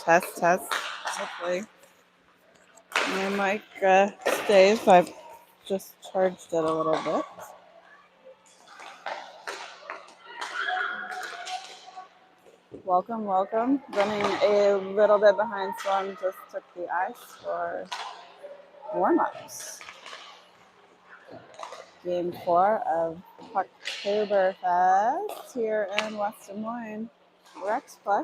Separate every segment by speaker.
Speaker 1: Test. Hopefully my mic stays. I've just charged it a little bit. Welcome. Running a little bit behind, so I just took the ice for warm-ups. Game 4 of Pucktoberfest here in West Des Moines. Rexplex.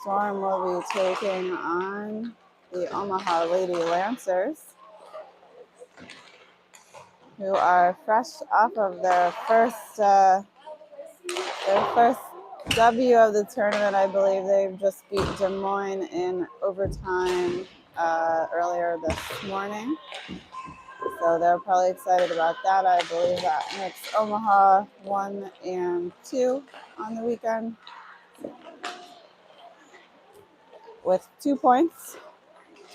Speaker 1: Storm will be taking on the Omaha Lady Lancers, who are fresh off of their first W of the tournament. I believe they've just beat Des Moines in overtime earlier this morning. So they're probably excited about that. I believe that makes Omaha 1 and 2 on the weekend with 2 points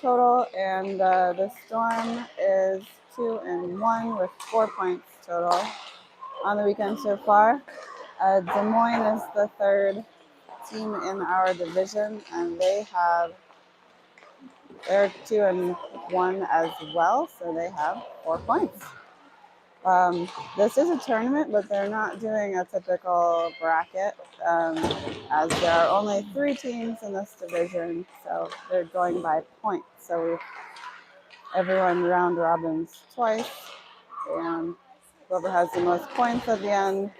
Speaker 1: total, and the Storm is 2 and 1 with 4 points total on the weekend so far. Des Moines is the third team in our division, and they're 2 and 1 as well, so they have 4 points. This is a tournament, but they're not doing a typical bracket, as there are only 3 teams in this division, so they're going by points. So everyone round robins twice, and whoever has the most points at the end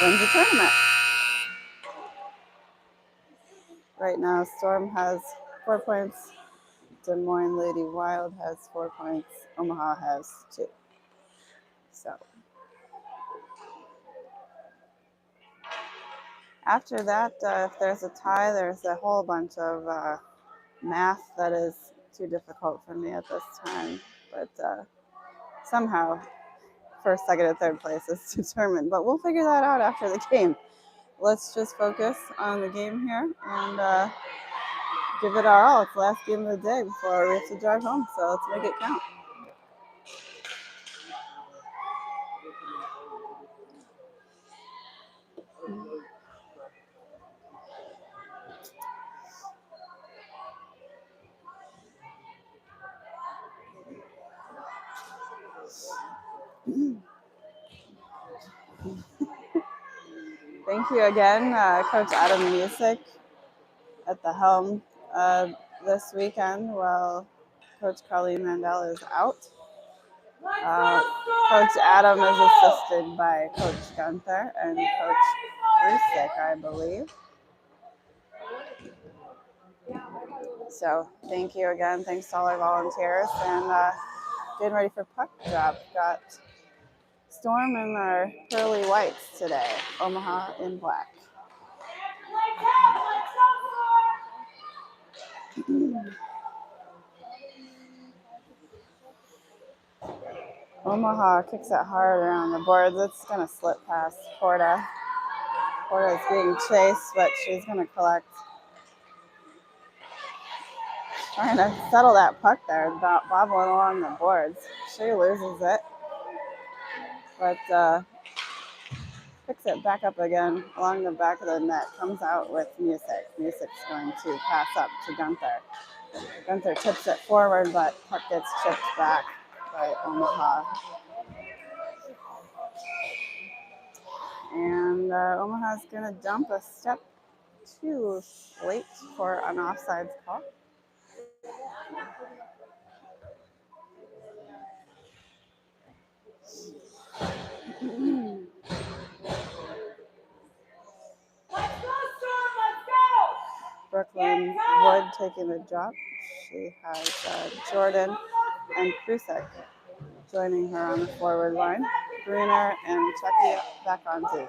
Speaker 1: wins the tournament. Right now, Storm has 4 points. Des Moines Lady Wild has 4 points. Omaha has 2. So after that, if there's a tie, there's a whole bunch of math that is too difficult for me at this time. But somehow, first, second, and third place is determined. But we'll figure that out after the game. Let's just focus on the game here and give it our all. It's the last game of the day before we have to drive home, so let's make it count. Thank you again, Coach Adam Music at the helm this weekend while Coach Colleen Mandel is out. Coach Adam is assisted by Coach Gunther and Coach Rusick, I believe. So thank you again. Thanks to all our volunteers. And getting ready for puck drop. Got Storm in our pearly whites today. Omaha in black. Omaha kicks it hard around the boards. It's going to slip past Porta. Porta is being chased, but she's going to collect. Trying to settle that puck there, bobbling along the boards. She loses it, but picks it back up again along the back of the net. Comes out with Music. Music's going to pass up to Gunther. Gunther tips it forward, but puck gets chipped back by Omaha. And Omaha's going to dump a step too late for an offsides call. Brooklyn Wood taking the drop. She has Jordan and Krusek joining her on the forward line. Bruner and Chucky back on Z.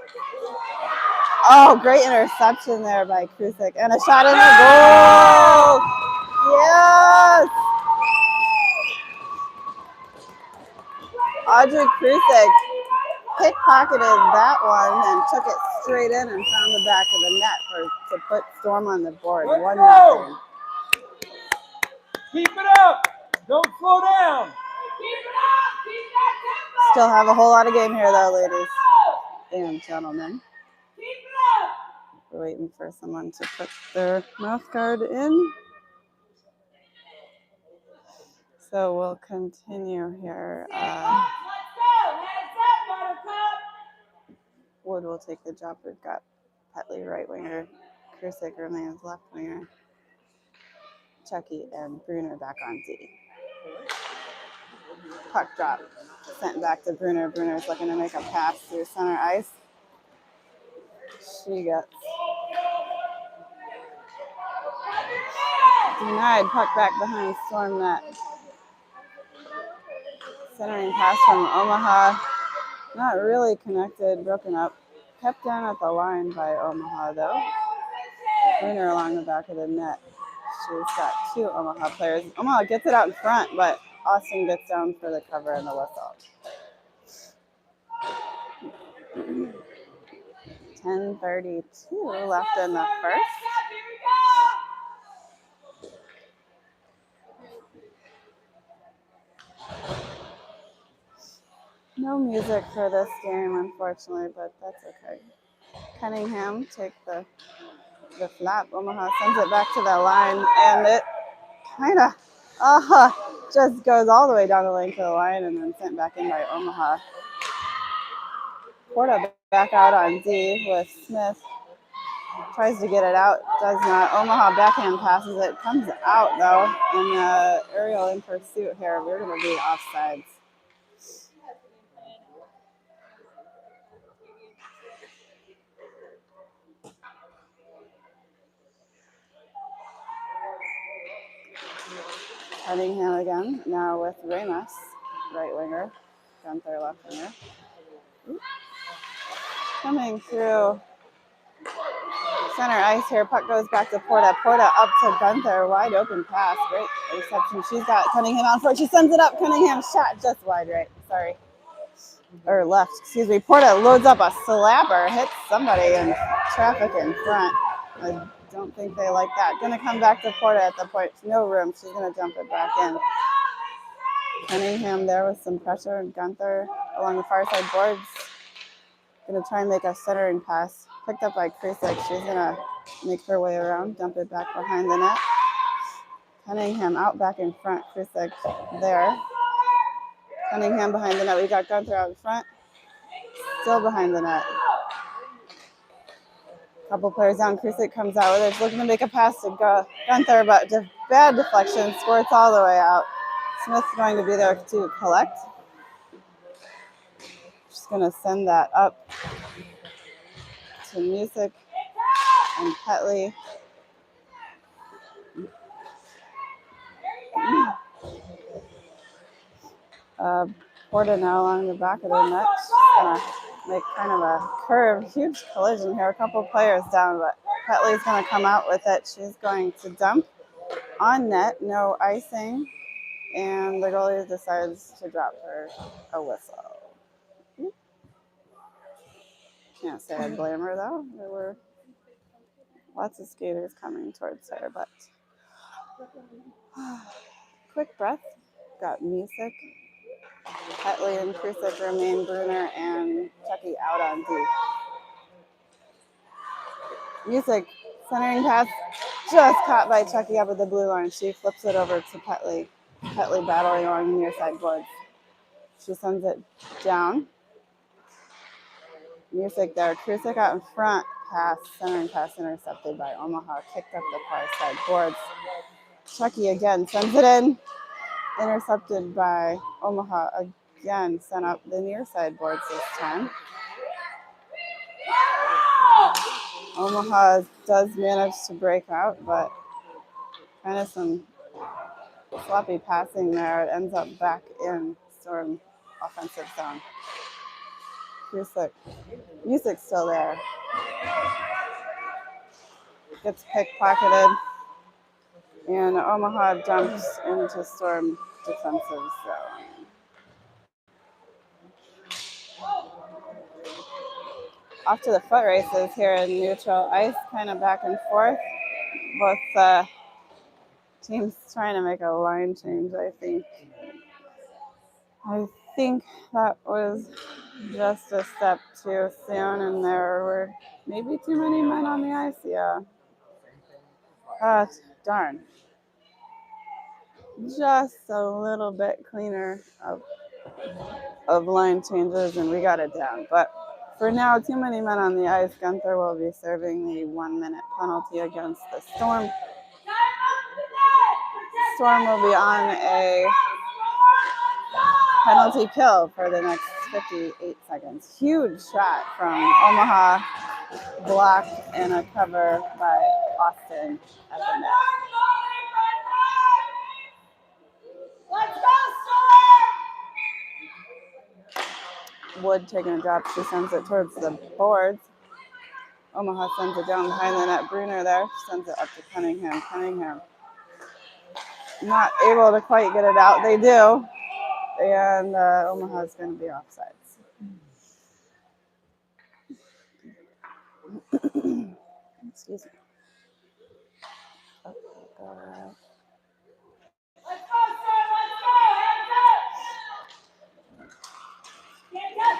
Speaker 1: Oh, great interception there by Krusek. And a shot in the goal! Yes! Audrey Krusek pickpocketed that one and took it straight in and found the back of the net to put Storm on the board. 1-0.
Speaker 2: Keep it up! Don't slow down! Keep it up! Keep that tempo!
Speaker 1: Still have a whole lot of game here, though, ladies and gentlemen.
Speaker 2: Keep it up!
Speaker 1: We're waiting for someone to put their mouth guard in. So we'll continue here. Wood will take the drop. We've got Petley right winger, Krusik remains left winger, Chucky and Bruner back on D. Puck drop, sent back to Bruner. Bruner's looking to make a pass through center ice. She gets denied. Puck back behind Storm net. Centering pass from Omaha. Not really connected, broken up. Kept down at the line by Omaha though. Bruner along the back of the net. She's got two Omaha players. Omaha gets it out in front, but Austin gets down for the cover and the whistle. 10:32 left in the first. No music for this game, unfortunately, but that's okay. Cunningham take the flap. Omaha sends it back to the line, and it kind of just goes all the way down the length of the line and then sent back in by Omaha. Porta back out on D with Smith. Tries to get it out, does not. Omaha backhand passes it, comes out though, and aerial in pursuit here. We're going to be offsides. Cunningham again, now with Ramos, right winger. Gunther, left winger. Ooh. Coming through center ice here. Puck goes back to Porta. Porta up to Gunther. Wide open pass. Great reception. She's got Cunningham on for it. She sends it up. Cunningham shot just wide right. Sorry. Or left. Excuse me. Porta loads up a slapper. Hits somebody in traffic in front. I don't think they like that. Going to come back to Porta at the point. No room. She's going to jump it back in. Cunningham there with some pressure. Gunther along the far side boards. Going to try and make a centering pass. Picked up by Krusik. She's going to make her way around, dump it back behind the net. Cunningham out back in front. Krusik there. Cunningham behind the net. We got Gunther out in front. Still behind the net. Couple players down. Krusik comes out with it. She's looking to make a pass to Gunther, but bad deflection. Squirts all the way out. Smith's going to be there to collect. She's going to send that up to Music and Petley. Porta now along the back of the net. She's going to make kind of a curved, huge collision here. A couple players down, but Petley's going to come out with it. She's going to dump on net, no icing, and the goalie decides to drop her a whistle. Can't say I blame her though. There were lots of skaters coming towards her, but quick breath. Got Music. Petley and Krusik remain. Bruner and Chucky out on D. Music, centering pass, just caught by Chucky up at the blue line. She flips it over to Petley. Petley battling along the near side boards. She sends it down. Music there. Krusik out in front. Pass, centering pass intercepted by Omaha. Kicked up the far side boards. Chucky again sends it in. Intercepted by Omaha again. Sent up the near side boards this time. Omaha does manage to break out, but kind of some sloppy passing there. It ends up back in Storm offensive zone. Krusik. Music's still there. Gets pickpocketed. And Omaha jumps into Storm defensive zone. Off to the foot races here in neutral ice, kind of back and forth. Both teams trying to make a line change, I think. I think that was Just a step too soon, and there were maybe too many men on the ice. Yeah. Ah, darn. Just a little bit cleaner of line changes, and we got it down. But for now, too many men on the ice. Gunther will be serving the 1-minute penalty against the Storm. Storm will be on a penalty kill for the next 58 seconds. Huge shot from Omaha, blocked and a cover by Austin at the net. Wood taking a drop. She sends it towards the boards. Omaha sends it down behind the net. Bruner there sends it up to Cunningham. Cunningham not able to quite get it out. They do. And Omaha's going to be offsides. Excuse me. Let's go, sir. Let's go. Hands up.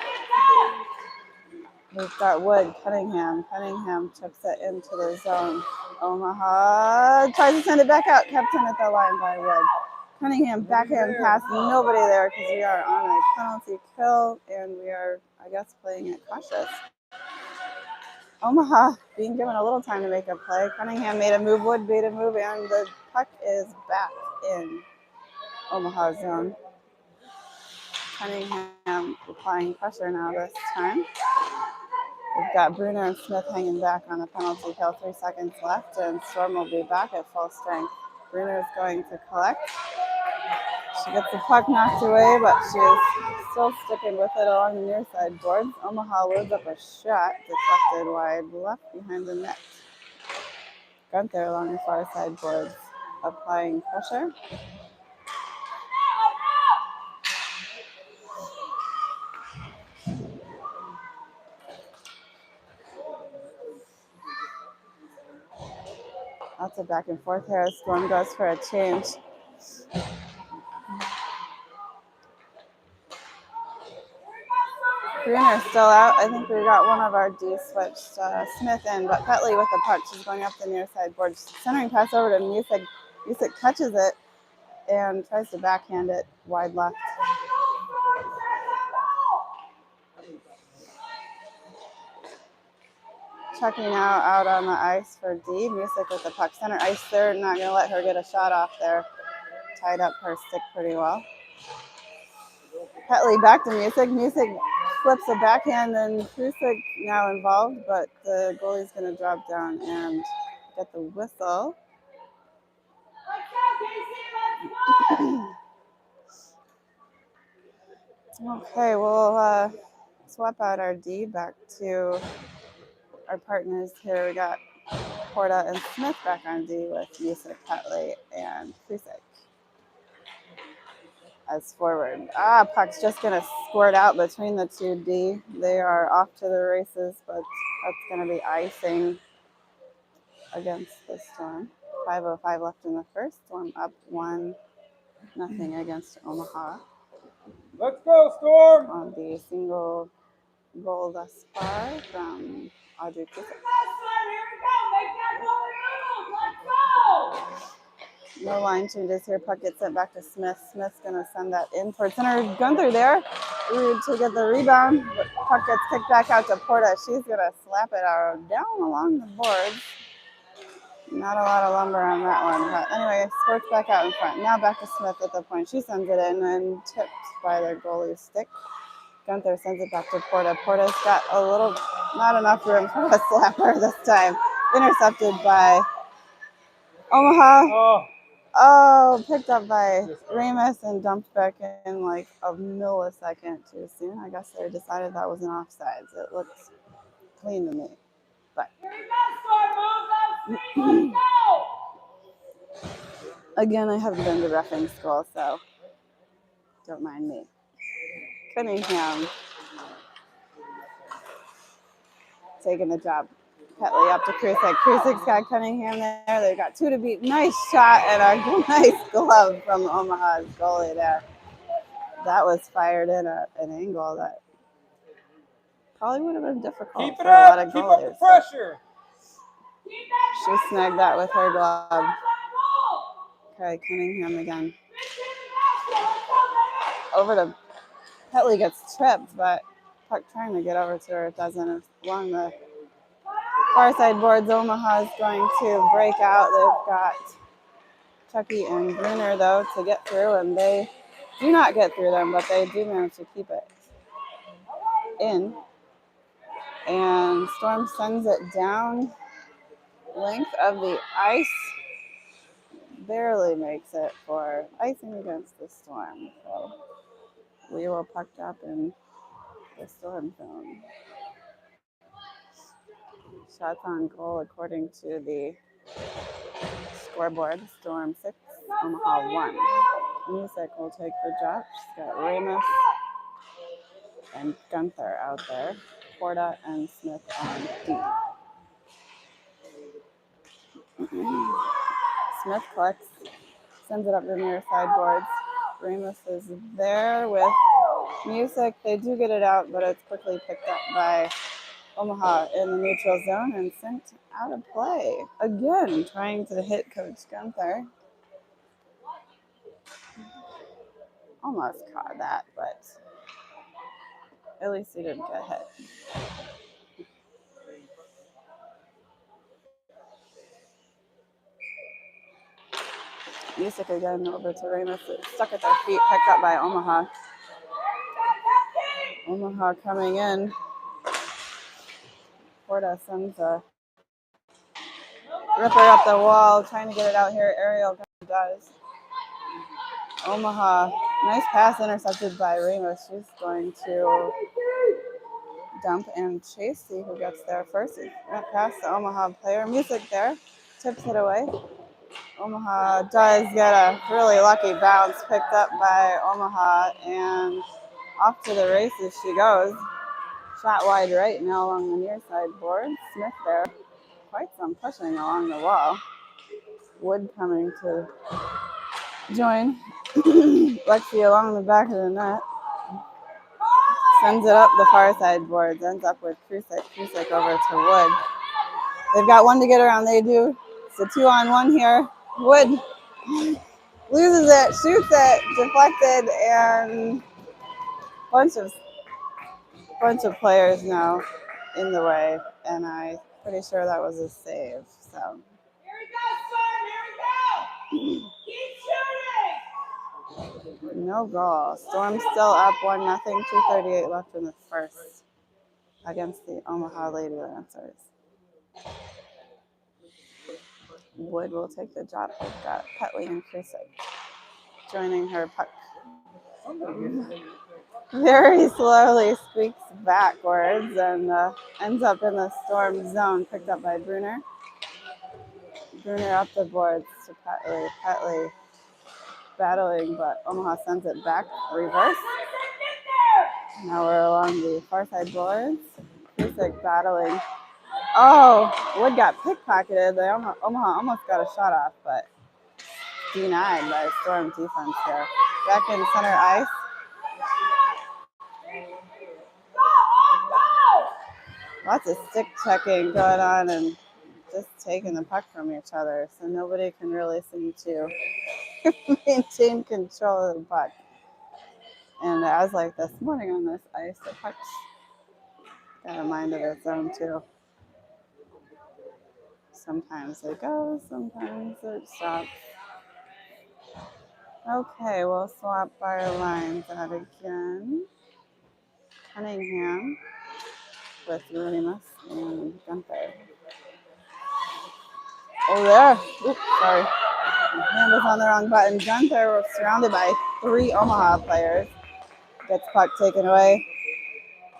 Speaker 1: We've got Wood, Cunningham. Cunningham chips it into the zone. Omaha tries to send it back out. Kept in at the line by Wood. Cunningham backhand pass. Nobody there because we are on a penalty kill and we are, I guess, playing it cautious. Omaha being given a little time to make a play. Cunningham made a move. Wood made a move, and the puck is back in Omaha zone. Cunningham applying pressure now this time. We've got Bruner and Smith hanging back on the penalty kill. 3 seconds left, and Storm will be back at full strength. Bruner is going to collect. She gets the puck knocked away, but she's still sticking with it along the near side boards. Omaha loads up a shot, deflected wide left behind the net. Gunther along the far side boards, applying pressure. Lots of back and forth here. Storm goes for a change. Bruner's still out. I think we got one of our D switched Smith in, but Petley with the puck. She's going up the near side board. Centering pass over to Music. Music catches it and tries to backhand it wide left. Checking out on the ice for D. Music with the puck. Center ice there. Not going to let her get a shot off there. Tied up her stick pretty well. Petley back to Music. Music flips a backhand, and Krusik now involved, but the goalie's going to drop down and get the whistle. Okay, we'll swap out our D back to our partners here. We got Porta and Smith back on D with Music, Petley, and Krusik as forward. Puck's just going to squirt out between the two D. They are off to the races, but that's going to be icing against the Storm. 5:05 left in the first. Storm up 1-0 against Omaha.
Speaker 2: Let's go, Storm!
Speaker 1: On the single goal thus far from Audrey Krusik. No line changes here. Puck gets sent back to Smith. Smith's going to send that in towards center. Gunther there to get the rebound. Puck gets kicked back out to Porta. She's going to slap it out down along the boards. Not a lot of lumber on that one. But anyway, squirts back out in front. Now back to Smith at the point. She sends it in and tipped by the goalie's stick. Gunther sends it back to Porta. Porta's got a little, not enough room for a slapper this time. Intercepted by Omaha. Oh, picked up by Remus and dumped back in like a millisecond too soon. I guess they decided that was an offsides. It looks clean to me. But again, I haven't been to reffing school, so don't mind me. Cunningham taking the job. Petley up to Krusik. Krusik's got Cunningham there. They've got 2 to beat. Nice shot and a nice glove from Omaha's goalie there. That was fired in an angle that Probably would have been difficult
Speaker 2: Keep it
Speaker 1: for a lot
Speaker 2: up.
Speaker 1: of
Speaker 2: Keep up the
Speaker 1: goalies.
Speaker 2: pressure.
Speaker 1: She snagged that with her glove. Okay, Cunningham again. Over to Petley, gets tripped, but puck trying to get over to her. It doesn't. It's along the far side boards. Omaha is going to break out. They've got Chucky and Bruner, though, to get through, and they do not get through them, but they do manage to keep it in. And Storm sends it down length of the ice. Barely makes it for icing against the Storm. So we will puck up in the Storm zone. Shots on goal according to the scoreboard. Storm 6, Omaha 1. Music will take the drop. She's got Ramos and Gunther out there. Porta and Smith on D. Smith collects, sends it up the near sideboards. Ramos is there with Music. They do get it out, but it's quickly picked up by Omaha in the neutral zone and sent out of play. Again, trying to hit Coach Gunther. Almost caught that, but at least he didn't get hit. Music again over to Ramos. It's stuck at their feet, picked up by Omaha. Omaha coming in. Porta sends a ripper up the wall, trying to get it out here. Ariel does. Omaha, nice pass intercepted by Ramos. She's going to dump and chase, see who gets there first. It went past the Omaha player. Music there, tips it away. Omaha does get a really lucky bounce, picked up by Omaha, and off to the races she goes. Shot wide right now along the near side board. Smith there, quite some pushing along the wall. Wood coming to join. Lexi along the back of the net. Sends it up the far side boards. Ends up with Krusek. Krusek over to Wood. They've got one to get around. They do. It's a 2-on-1 here. Wood loses it, shoots it, deflected, and bunch of players now in the way. And I'm pretty sure that was a save. So.
Speaker 2: Here we go, son. Here we go. Keep shooting.
Speaker 1: No goal. Storm still up 1-0. 2:38 left in the first against the Omaha Lady Lancers. Wood will take the drop. We've got Petley and Krusek joining her puck. Very slowly squeaks backwards and ends up in the Storm zone, picked up by Bruner. Bruner up the boards to Petley. Petley battling, but Omaha sends it back, reverse. Now we're along the far side boards. Krusek battling. Oh, Wood got pickpocketed. Omaha almost got a shot off, but denied by Storm defense there. Back in center ice. Lots of stick checking going on and just taking the puck from each other, so nobody can really seem to maintain control of the puck. And as like this morning on this ice, the puck's got a mind of its own too. Sometimes it goes, sometimes it stops. Okay, we'll swap our lines out again. Cunningham with Ramos and Gunther. Oh, there. Oops, sorry. Hand was on the wrong button. Gunther was surrounded by 3 Omaha players. Gets puck taken away.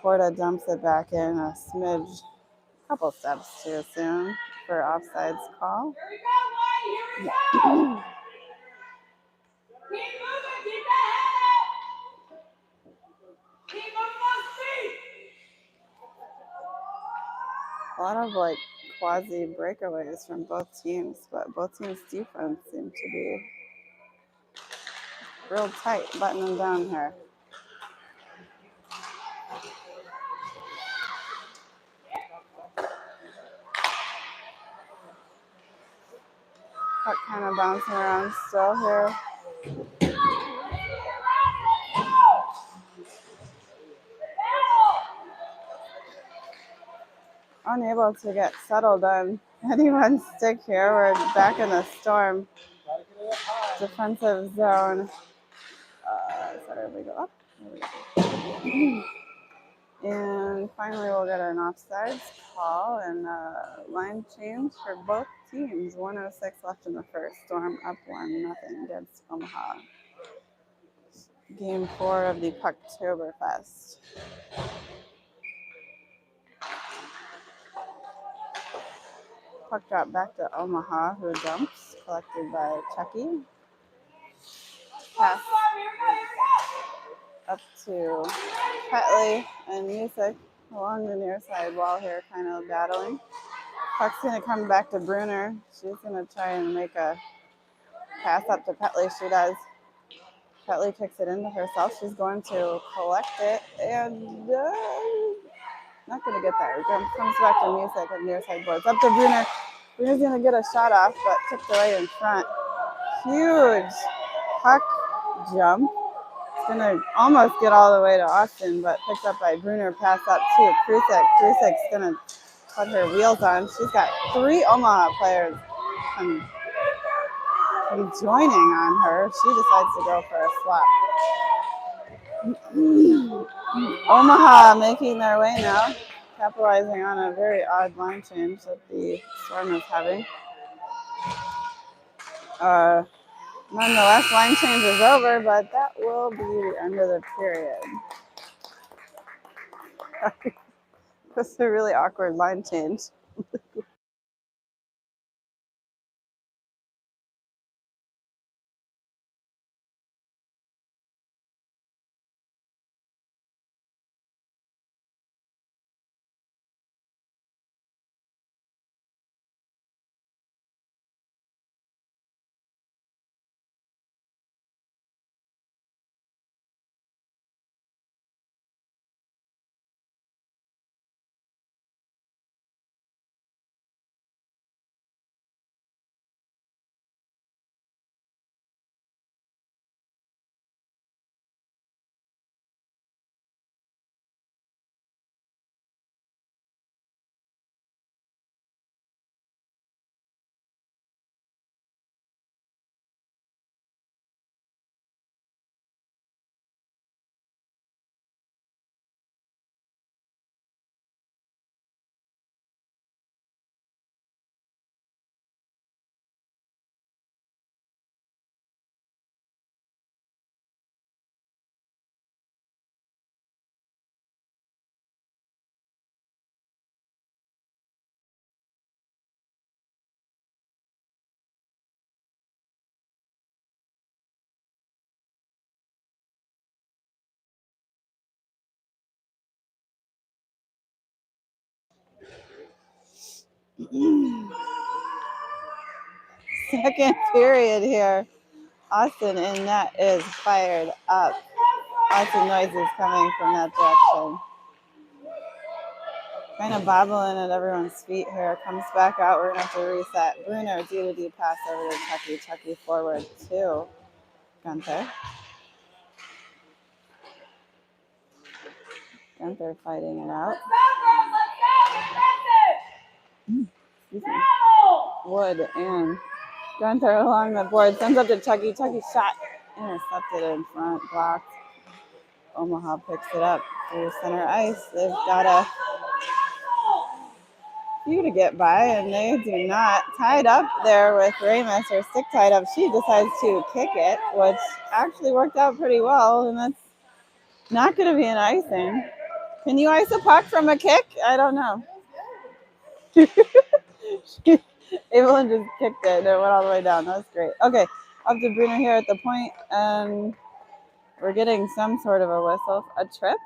Speaker 1: Porta dumps it back in a smidge, couple steps too soon for offsides call.
Speaker 2: Here we go, boy. Here we go. Keep moving. Keep that head up. Keep moving on speed.
Speaker 1: A lot of like quasi breakaways from both teams, but both teams' defense seem to be real tight, buttoning down here. Puck kind of bouncing around still here. Unable to get settled on any one stick here. We're back in the storm. Defensive zone. Sorry, we go up. There we go. And finally, we'll get an offsides call and a line change for both teams. 1:06 left in the first. Storm up 1-0 against Omaha. Game 4 of the Pucktoberfest. Puck drop back to Omaha, who dumps, collected by Chucky. Pass up to Petley and Music along the near side wall here, kind of battling. Puck's going to come back to Bruner. She's going to try and make a pass up to Petley. She does. Petley kicks it into herself. She's going to collect it and not going to get there. Comes back to Music at near side boards. Up to Bruner. Bruner's going to get a shot off, but tipped away in front. Huge puck jump. It's going to almost get all the way to Austin, but picked up by Bruner. Pass up to Krusek. Krusek's going to put her wheels on. She's got 3 Omaha players joining on her. She decides to go for a swap. Omaha making their way now, capitalizing on a very odd line change that the Storm is having. Nonetheless, line change is over, but that will be the end of the period. This is a really awkward line change. Second period here. Austin in net is fired up. Lots of noises coming from that direction. Kind of bobbling at everyone's feet here. Comes back out. We're going to have to reset. Bruner, D-to-D pass over to Chucky. Chucky forward to Gunther. Gunther fighting it out. Wood and Gunther along the board. Sends up to Chucky. Chucky shot. Intercepted in front. Blocked. Omaha picks it up through center ice. They've got a few to get by, and they do not. Tied up there with Ramus, or stick tied up. She decides to kick it, which actually worked out pretty well, and that's not going to be an icing. Can you ice a puck from a kick? I don't know. Evelyn just kicked it, and it went all the way down. That was great. Okay, up to Bruner here at the point, and we're getting some sort of a whistle. A trip?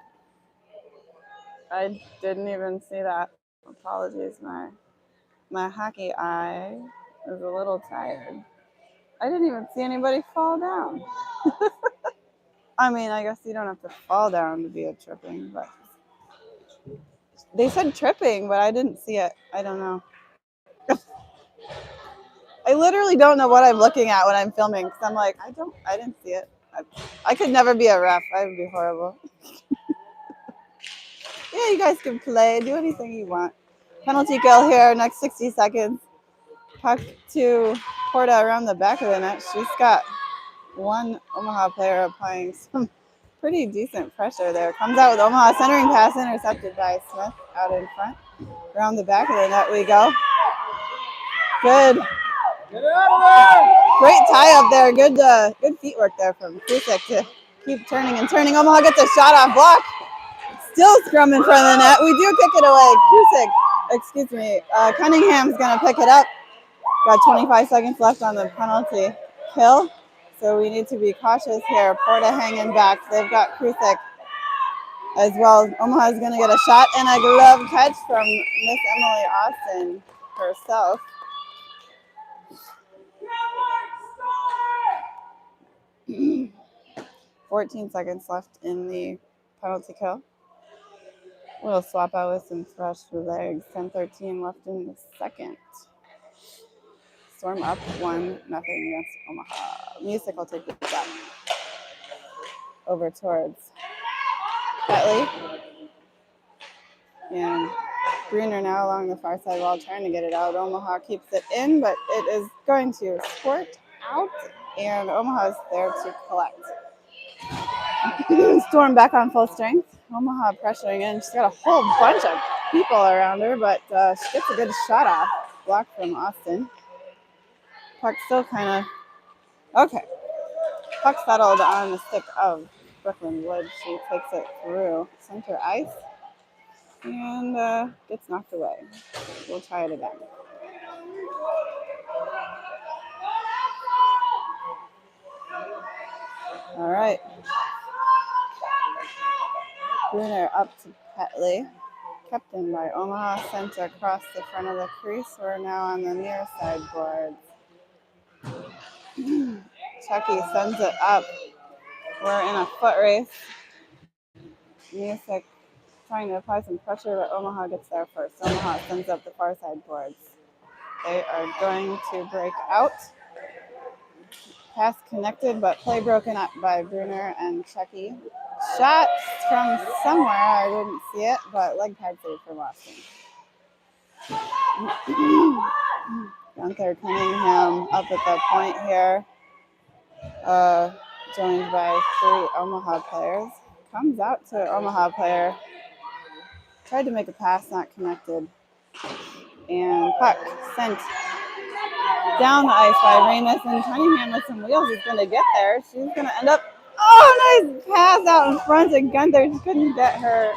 Speaker 1: I didn't even see that. Apologies, my hockey eye is a little tired. I didn't even see anybody fall down. I mean, I guess you don't have to fall down to be a tripping, but they said tripping, but I didn't see it. I don't know. I literally don't know what I'm looking at when I'm filming because I'm like, I didn't see it. I could never be a ref. I would be horrible. Yeah, you guys can play, do anything you want. Penalty kill here, next 60 seconds. Puck to Porta around the back of the net. She's got one Omaha player applying some pretty decent pressure there. Comes out with Omaha centering pass intercepted by Smith out in front. Around the back of the net we go. Good. Great tie up there. Good feet work there from Krusek to keep turning and turning. Omaha gets a shot off block. Still scrum in front of the net. We do kick it away. Cunningham's going to pick it up. Got 25 seconds left on the penalty kill. So we need to be cautious here. Porta hanging back. They've got Krusek as well. Omaha's going to get a shot and a glove catch from Miss Emily Austin herself. 14 seconds left in the penalty kill. We'll swap out with some fresh legs. 10:13 left in the second. Storm up 1-0 against Omaha. Music will take the shot. Over towards Petley. And Bruner now along the far side wall trying to get it out. Omaha keeps it in, but it is going to squirt out, and Omaha's there to collect. Storm back on full strength. Omaha pressuring in. She's got a whole bunch of people around her, but she gets a good shot off. Block from Austin. Puck still kind of... Okay. Puck settled on the stick of Brooklyn Wood. She takes it through center ice and gets knocked away. We'll try it again. All right. Bruner up to Petley. Kept in by Omaha. Sent across the front of the crease. We're now on the near side boards. Chucky sends it up. We're in a foot race. Music trying to apply some pressure, but Omaha gets there first. Omaha sends up the far side boards. They are going to break out. Pass connected, but play broken up by Bruner and Chucky. Shot from somewhere. I didn't see it, but leg pad save from Austin. Gunther Cunningham up at the point here. Joined by 3 Omaha players. Comes out to Omaha player. Tried to make a pass, not connected. And puck sent down the ice by Remus, and Cunningham with some wheels is going to get there. She's going to end up, nice pass out in front of Gunther. She couldn't get her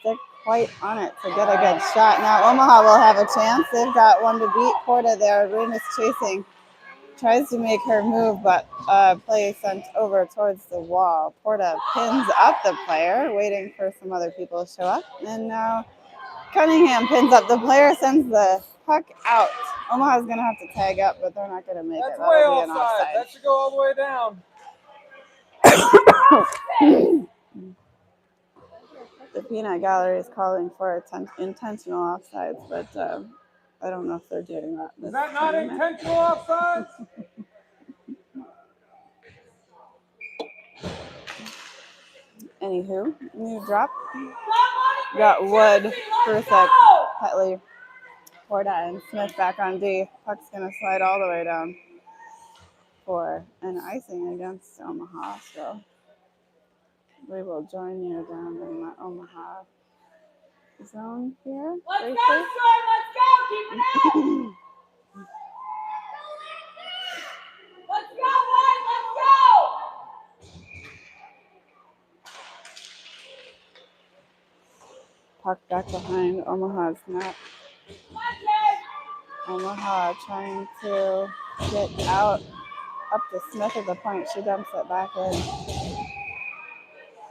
Speaker 1: stick quite on it to get a good shot. Now Omaha will have a chance. They've got one to beat. Porta there. Remus chasing. Tries to make her move, but play sent over towards the wall. Porta pins up the player, waiting for some other people to show up. And now Cunningham pins up the player, sends the puck out. Omaha's going to have to tag up, but they're not going to make it.
Speaker 3: That's way
Speaker 1: That'll be an
Speaker 3: offside. That should go all the way down.
Speaker 1: The Peanut Gallery is calling for intentional offsides, but I don't know if they're doing that.
Speaker 3: Is that not intentional offsides?
Speaker 1: Anywho, new drop. Got Wood, Krusek, Petley, Porta, and Smith back on D. Puck's going to slide all the way down for an icing against Omaha. So we will join you down in the Omaha zone here.
Speaker 2: Let's go, Storm! Let's go! Keep it up! Let's go, White! Let's go!
Speaker 1: Puck back behind Omaha's net. Omaha trying to get out up to Smith at the point. She dumps it back in.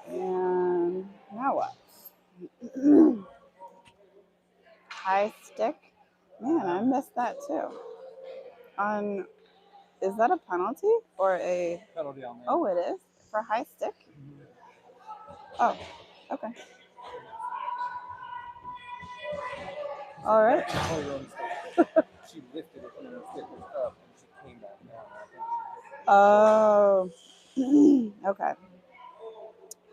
Speaker 1: And now what? High stick. Man, I missed that too. Is that a penalty or a
Speaker 3: Penalty on there.
Speaker 1: Oh, it is? For high stick? Oh, okay. All right.
Speaker 3: She lifted it and it was up and she came back down.
Speaker 1: Oh, okay.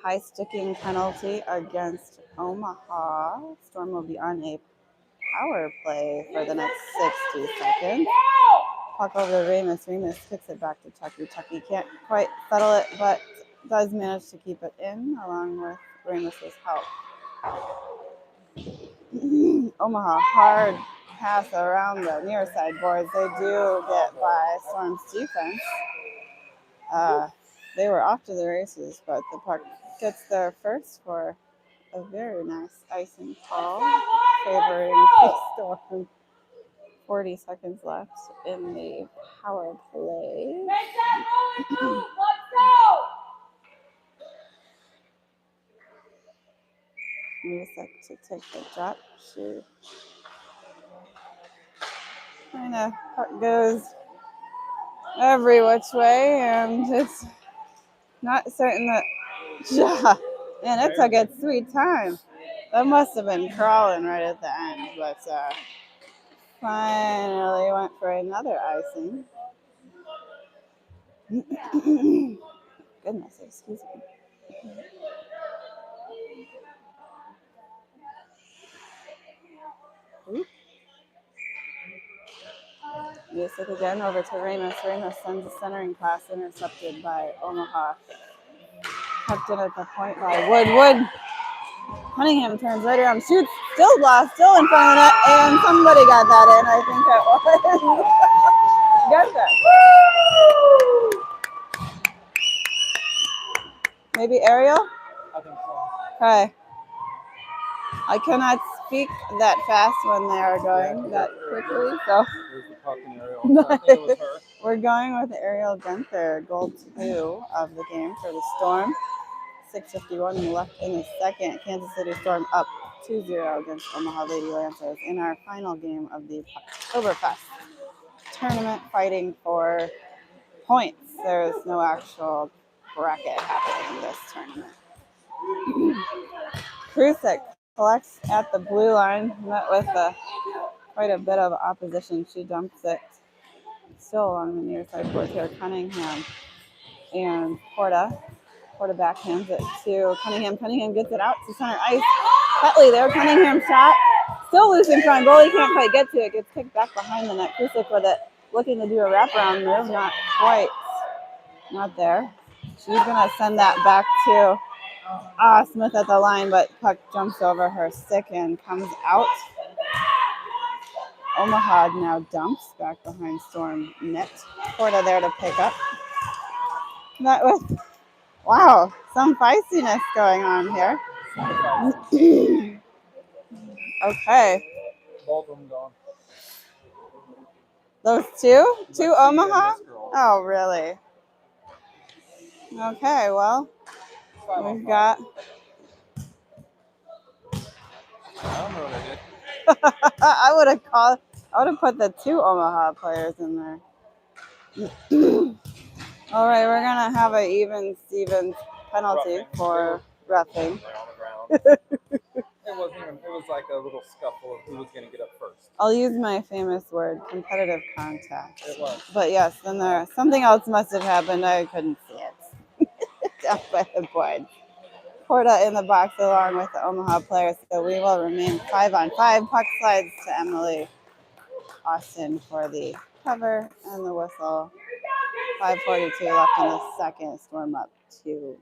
Speaker 1: High sticking penalty against Omaha. Storm will be on a power play for the next 60 seconds. Puck over to Remus. Remus kicks it back to Chucky. Chucky can't quite settle it, but does manage to keep it in along with Remus's help. Omaha, hard pass around the near side boards. They do get by Storm's defense. They were off to the races, but the puck gets there first for a very nice icing call favoring the Storm. 40 seconds left in the power play.
Speaker 2: Make that move! Let's go!
Speaker 1: Music to take the drop. She kind of goes every which way, and it's not certain that. Yeah, and it took its sweet time. That must have been crawling right at the end, but finally went for another icing. Goodness, excuse me. Oop. Music again over to Remus. Remus sends a centering pass intercepted by Omaha. Tucked in at the point by Wood. Cunningham turns right around, shoots, still lost, still in front of the net, and somebody got that in. I think it was. Got that. Maybe Ariel?
Speaker 3: I think so.
Speaker 1: Okay. I cannot speak that fast when they are going that quickly, so
Speaker 3: There's the puck in Ariel. So I think it was her.
Speaker 1: we're going with Ariel Gunther, goal 2 of the game for the Storm. 6:51 left in the second. Kansas City Storm up 2-0 against Omaha Lady Lancers in our final game of the Pucktoberfest tournament, fighting for points. There is no actual bracket happening in this tournament. Krusek collects at the blue line, met with quite a bit of opposition. She dumps it still along the near side board here. Cunningham and Porta backhands it to Cunningham. Cunningham gets it out to center ice. Petley there. Cunningham shot. Still loose in front. Goalie can't quite get to it. Gets kicked back behind the net. Krusek with it. Looking to do a wraparound move. Not quite. Not there. She's going to send that back to Smith at the line, but puck jumps over her stick and comes out. Omaha now dumps back behind Storm net. Porta there to pick up. That was, wow, some feistiness going on here. Okay.
Speaker 3: Both of them gone.
Speaker 1: Those two? Two Omaha? Oh, really? Okay, well, we've got.
Speaker 3: I don't know what I did.
Speaker 1: I would have put the 2 Omaha players in there. All right, we're gonna have an even Stevens penalty for roughing.
Speaker 3: It wasn't even. It was like a little scuffle of who was going to get up first.
Speaker 1: I'll use my famous word, competitive contact.
Speaker 3: It was.
Speaker 1: But yes, then something else must have happened. I couldn't see it. Down by the board. Porta in the box along with the Omaha players, so we will remain 5-on-5. Puck slides to Emily Austin for the cover and the whistle. 5:42 left in the second. Storm up 2-0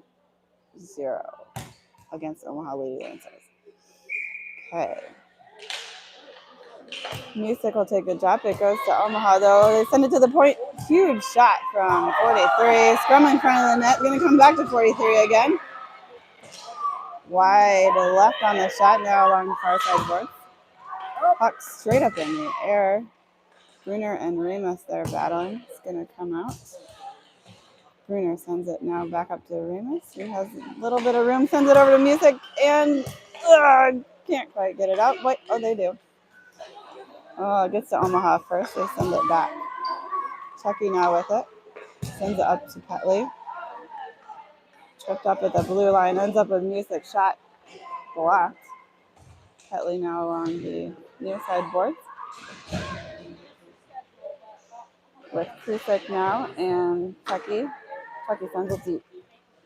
Speaker 1: against Omaha Lady Lancers. Okay. Music will take a drop. It goes to Omaha, though. They send it to the point. Huge shot from 43. Scrum in front of the net. Going to come back to 43 again. Wide left on the shot, now along the far side board. Puck straight up in the air. Bruner and Remus there battling. It's going to come out. Bruner sends it now back up to Remus. He has a little bit of room, sends it over to Music, and can't quite get it out. Wait, oh, they do. Oh, it gets to Omaha first. They send it back. Chucky now with it. Sends it up to Petley. Tripped up at the blue line. Ends up with Music. Shot blocked. Petley now along the near side boards. with Krusek now and Chucky. Chucky sends it deep.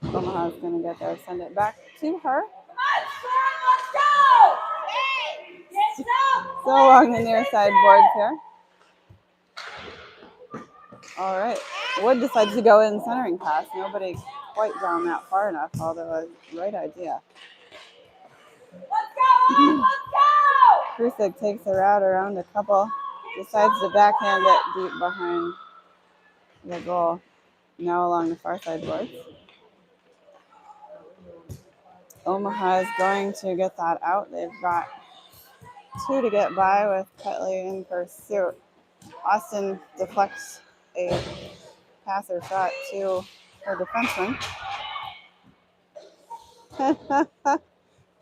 Speaker 1: Omaha's going to get there, send it back to her. So along the near side boards here. All right. Wood decides to go in centering pass. Nobody quite down that far enough, although a right idea. Krusek takes a route around a couple, decides to backhand it deep behind the goal. Now along the far side boards. Omaha is going to get that out. They've got 2 to get by with Petley in pursuit. Austin deflects a pass or shot to her defenseman.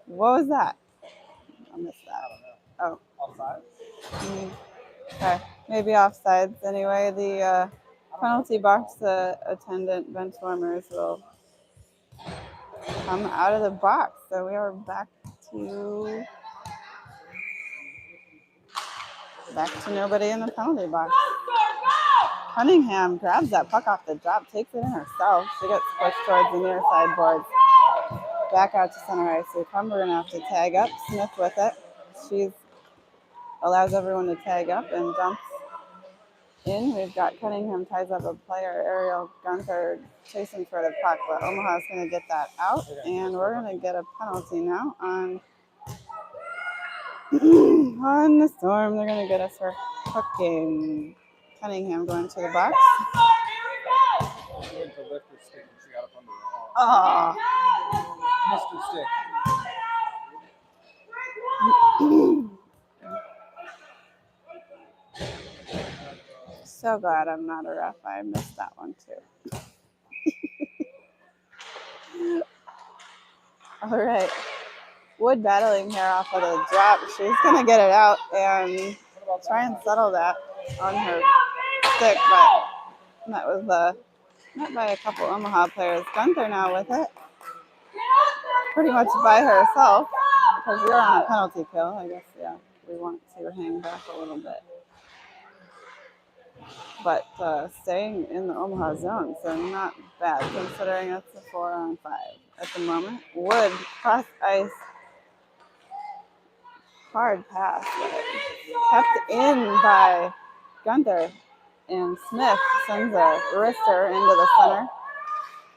Speaker 1: What was that? I missed that. Oh.
Speaker 3: Offside?
Speaker 1: Okay. Maybe offsides. Anyway, the penalty box attendant bench warmers will come out of the box. So we are back to nobody in the penalty box. Cunningham grabs that puck off the drop, takes it in herself. She gets pushed towards the near side boards. Back out to center ice. So we're going to have to tag up. Smith with it. She allows everyone to tag up and dumps in. We've got Cunningham ties up a player. Ariel Gunther chasing for the puck, but Omaha's going to get that out. And we're going to get a penalty now on the Storm. They're going to get us for hooking. Cunningham going to the box.
Speaker 3: She went to lift her stick and she got up under the
Speaker 1: Oh.
Speaker 3: Mr. Stick.
Speaker 1: So glad I'm not a ref. I missed that one too. All right. Wood battling here off of the drop. She's going to get it out and try and settle that on her stick, but that was met by a couple Omaha players. Gunther now with it. Pretty much by herself because we're on a penalty kill. I guess, yeah, we want to hang back a little bit. But staying in the Omaha zone, so not bad considering it's a 4-on-5 at the moment. Wood cross ice. Hard pass, but kept in by Gunther, and Smith sends a wrister into the center.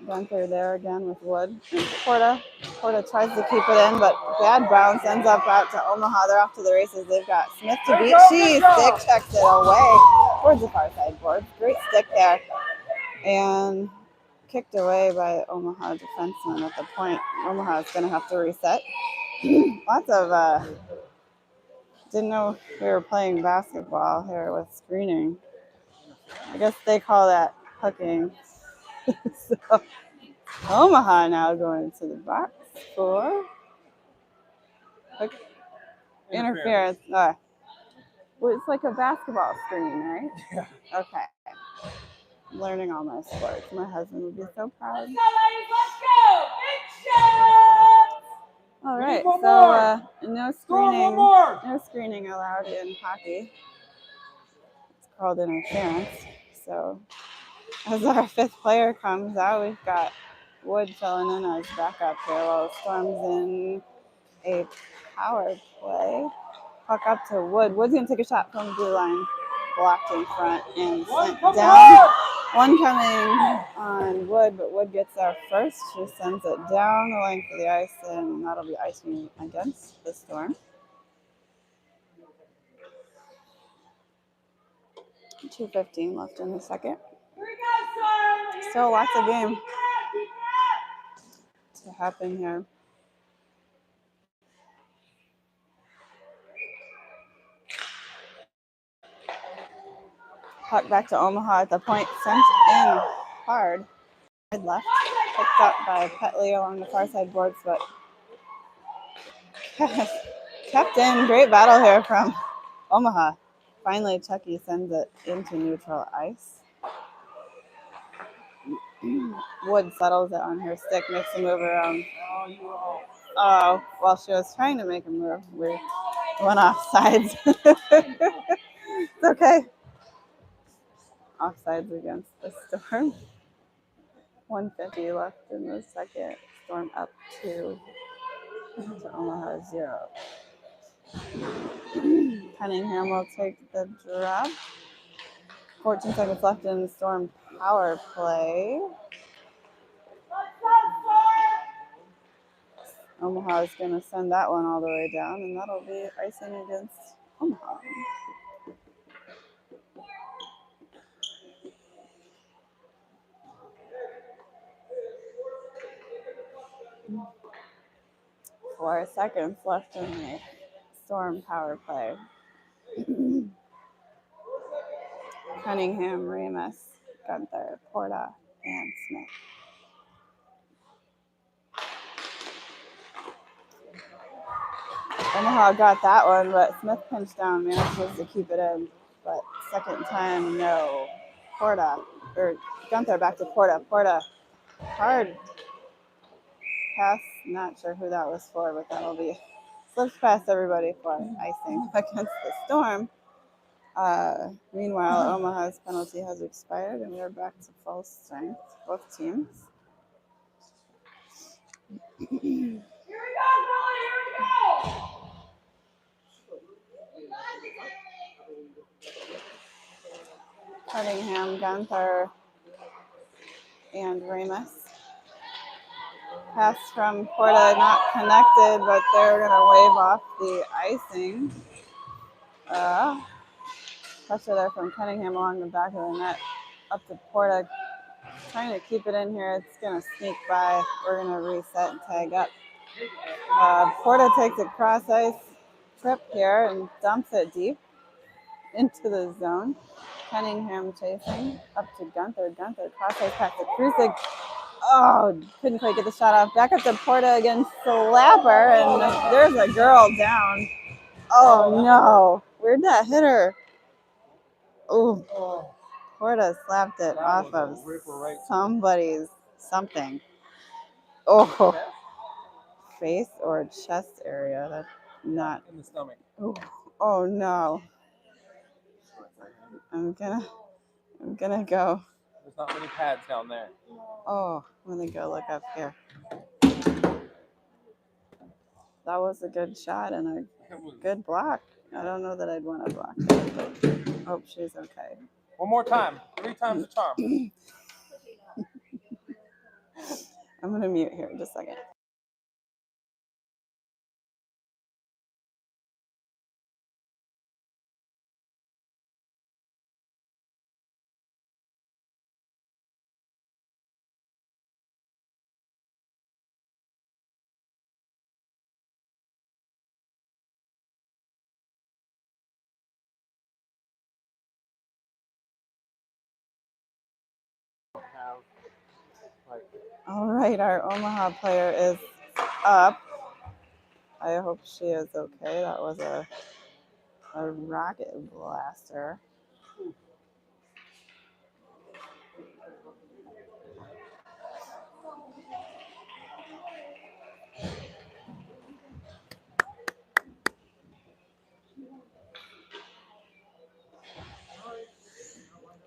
Speaker 1: Gunther there again with Wood. And Porta tries to keep it in, but bad bounce ends up out to Omaha. They're off to the races. They've got Smith to beat. She stick checks it away towards the far side board. Great stick there. And kicked away by Omaha defenseman at the point. Omaha is going to have to reset. Lots of didn't know we were playing basketball here with screening. I guess they call that hooking. So Omaha now going to the box for interference. Well, it's like a basketball screen, right?
Speaker 3: Yeah.
Speaker 1: Okay. I'm learning all my sports. My husband would be so proud. All right, so no screening allowed in hockey. It's called interference. So as our 5th player comes out, we've got Wood filling in as backup here while Storm's in a power play. Puck up to Wood. Wood's going to take a shot from the blue line. Blocked in front and sent down. One coming on Wood, but Wood gets there first. She sends it down the length of the ice, and that'll be icing against the Storm. 2:15 left in the second. Still lots of game to happen here. Puck back to Omaha at the point, sent in hard. Left, picked up by Petley along the far side boards, but kept in. Great battle here from Omaha. Finally, Chucky sends it into neutral ice. Wood settles it on her stick, makes a move around. Oh, well, she was trying to make a move. We went off sides. It's okay. offsides against the Storm. 150 left in the second. Storm up 2 to Omaha 0. Cunningham will take the drop. 14 seconds left in the Storm power play. Omaha is going to send that one all the way down, and that'll be icing against Omaha. Four seconds left in the Storm power play. Cunningham, Remus, Gunther, Porta, and Smith. Omaha got that one, but Smith pinched down, manages to keep it in. But second time, no. Gunther back to Porta. Porta, hard pass. Not sure who that was for, but that'll be slips past everybody for icing against the Storm. Meanwhile, Omaha's penalty has expired, and we're back to full strength, both teams.
Speaker 2: Here we go, Billy, here we go!
Speaker 1: Cunningham, Gunther, and Remus. Pass from Porta, not connected, but they're going to wave off the icing. Pressure there from Cunningham along the back of the net. Up to Porta, trying to keep it in here. It's going to sneak by. We're going to reset and tag up. Porta takes a cross ice trip here and dumps it deep into the zone. Cunningham chasing up to Gunther. Gunther cross ice pass to Krusik. Oh, couldn't quite get the shot off. Back up to Porta against Slapper, and there's a girl down. Oh no, where'd that hit her? Oh, Porta slapped it off of somebody's something. Oh, face or chest area. That's not
Speaker 3: in the stomach.
Speaker 1: Oh no. I'm gonna go.
Speaker 3: There's not many pads down there.
Speaker 1: Oh, I'm gonna go look up here. That was a good shot and a good block. I don't know that I'd want to block it, but hope she's okay.
Speaker 3: One more time. 3 times the charm.
Speaker 1: I'm gonna mute here in just a second. All right, our Omaha player is up. I hope she is okay. That was a rocket blaster.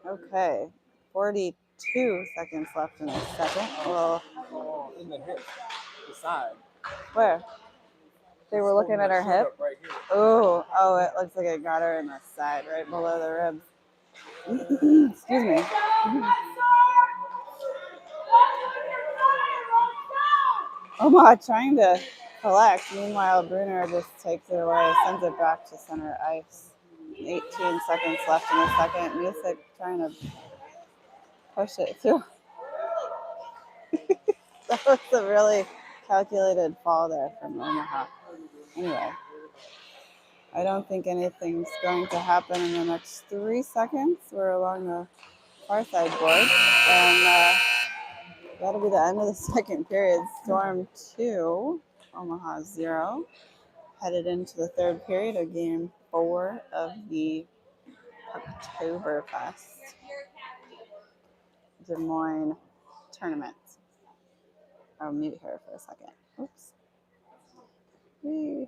Speaker 1: Okay, 42 seconds left in the second. Well,
Speaker 3: In the hip, the side.
Speaker 1: where? They were looking at her hip?
Speaker 3: Right here.
Speaker 1: Oh, it looks like it got her in the side, right below the ribs. Excuse me. Omaha trying to collect. Meanwhile, Bruner just takes it away, sends it back to center ice. 18 seconds left in the second. Music trying to push it through. That was a really calculated fall there from Omaha. Anyway, I don't think anything's going to happen in the next 3 seconds. We're along the far side board, and that'll be the end of the second period. Storm 2, Omaha 0. Headed into the third period of game 4 of the Pucktoberfest Des Moines tournament. I'll mute her for a second. Oops. Whee.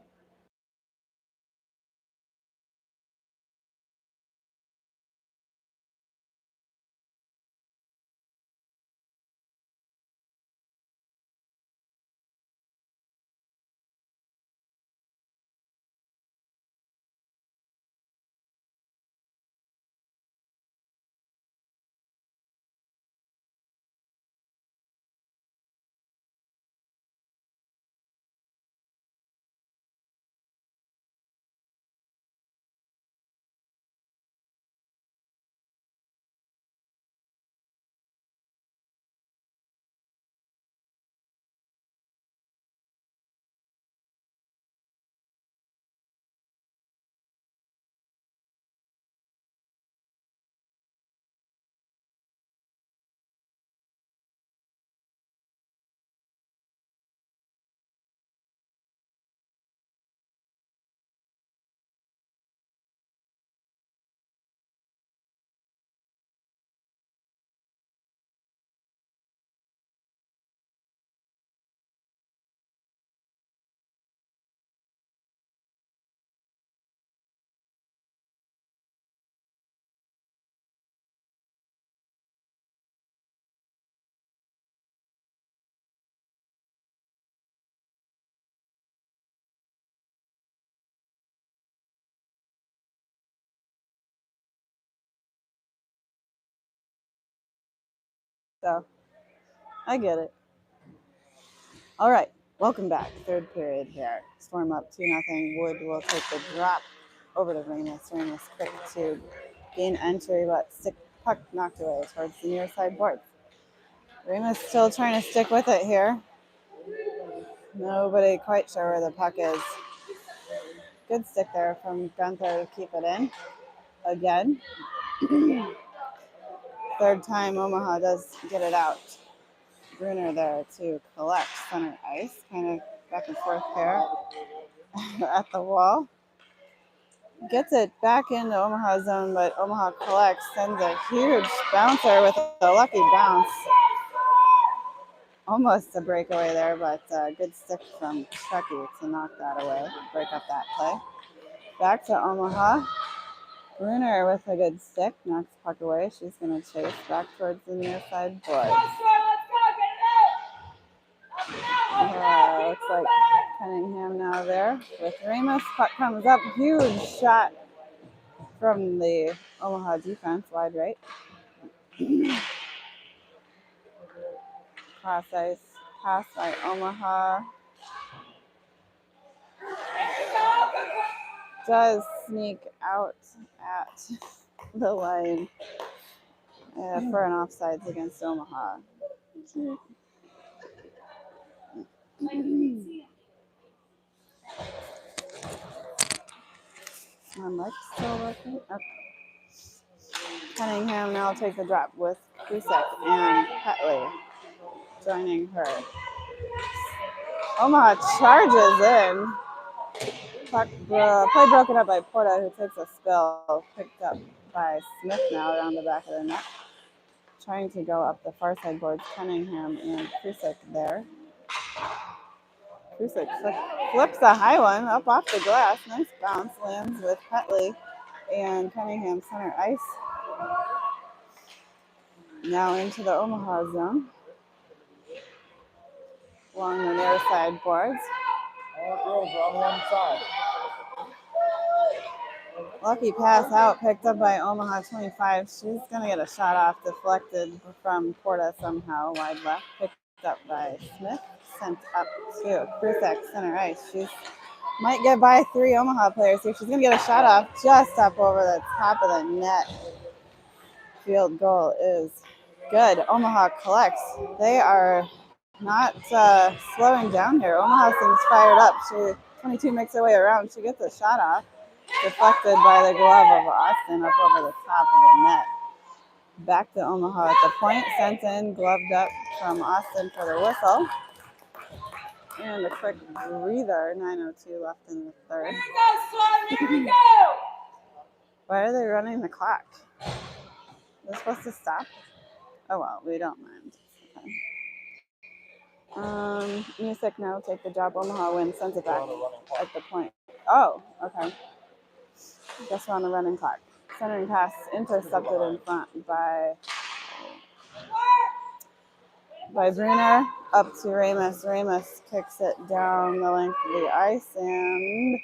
Speaker 1: So I get it. All right, welcome back. Third period here. Storm up 2-0. Wood will take the drop over to Remus. Remus quick to gain entry, but puck knocked away towards the near side boards. Remus still trying to stick with it here. Nobody quite sure where the puck is. Good stick there from Gunther to keep it in. Again. Third time Omaha does get it out. Bruner there to collect center ice. Kind of back and forth here at the wall. Gets it back into Omaha zone, but Omaha collects, sends a huge bouncer with a lucky bounce. Almost a breakaway there, but good stick from Chucky to knock that away, break up that play. Back to Omaha. Bruner with a good stick, knocks puck away. She's going to chase back towards the near side boards. Looks like Cunningham now there with Remus. Puck comes up, huge shot from the Omaha defense, wide right. Cross ice pass by Omaha. Does sneak out at the line for an offsides against Omaha. My mic's still working. Okay. Cunningham now take the drop with Kusek and Petley joining her. Omaha charges in. Play broken up by Porta, who takes a spill. Picked up by Smith now around the back of the net. Trying to go up the far side boards. Cunningham and Kusek there. Kusek flips a high one up off the glass. Nice bounce. Lands with Petley and Cunningham center ice. Now into the Omaha zone. Along the near side boards.
Speaker 3: All girls are on one side.
Speaker 1: Lucky pass out, picked up by Omaha 25. She's going to get a shot off, deflected from Porta somehow, wide left. Picked up by Smith, sent up to Krusek, center ice. She might get by 3 Omaha players here. She's going to get a shot off just up over the top of the net. Field goal is good. Omaha collects. They are not slowing down here. Omaha seems fired up. 22 makes her way around. She gets a shot off. Deflected by the glove of Austin up over the top of the net. Back to Omaha at the point. Sent in, gloved up from Austin for the whistle. And a quick breather. 9:02 left in the third.
Speaker 2: Here we go, Swan. Here we go.
Speaker 1: Why are they running the clock? They're supposed to stop? Oh well, we don't mind. Okay. Music now take the job. Omaha wins, sends it back at the point. Oh, okay. Guess we're on the running clock. Centering pass intercepted in front by Bruner. Up to Remus. Remus kicks it down the length of the ice, and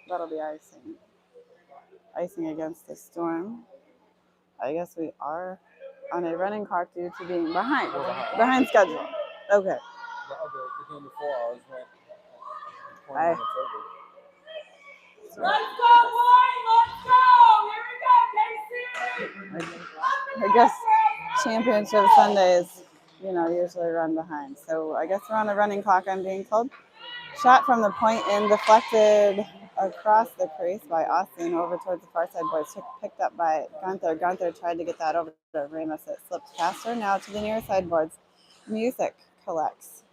Speaker 1: that'll be icing. Icing against the Storm. I guess we are on a running clock due to being behind. Behind schedule. Okay.
Speaker 3: The game before ours went 20
Speaker 1: Bye.
Speaker 3: minutes over.
Speaker 2: Let's go, boy. Let's go. Here we go, Casey.
Speaker 1: I guess Championship Sundays, usually run behind. So I guess we're on a running clock, I'm being told. Shot from the point and deflected across the crease by Austin over towards the far side boards. Picked up by Gunther. Gunther tried to get that over to Remus. It slipped faster. Now to the near side boards. Music collects.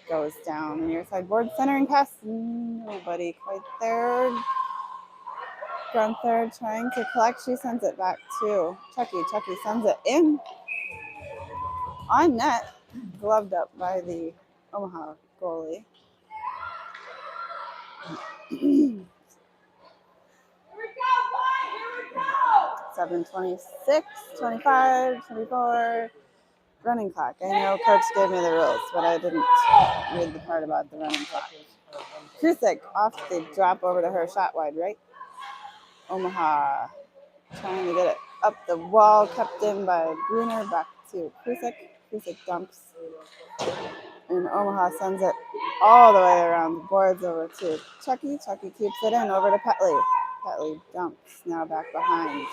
Speaker 1: Goes down the near side board. Centering pass. Nobody quite there. Gunther trying to collect. She sends it back to Chucky. Chucky sends it in. On net. Gloved up by the Omaha goalie.
Speaker 2: Here we go, boy. Here we go.
Speaker 1: 7:26, 25, 24. Running clock. I know Coach gave me the rules, but I didn't read the part about the running clock. Krusek off the drop over to her, shot wide right. Omaha trying to get it up the wall, kept in by Bruner, back to Krusek. Kusick dumps. And Omaha sends it all the way around the boards over to Chucky. Chucky keeps it in over to Petley. Petley dumps, now back behind.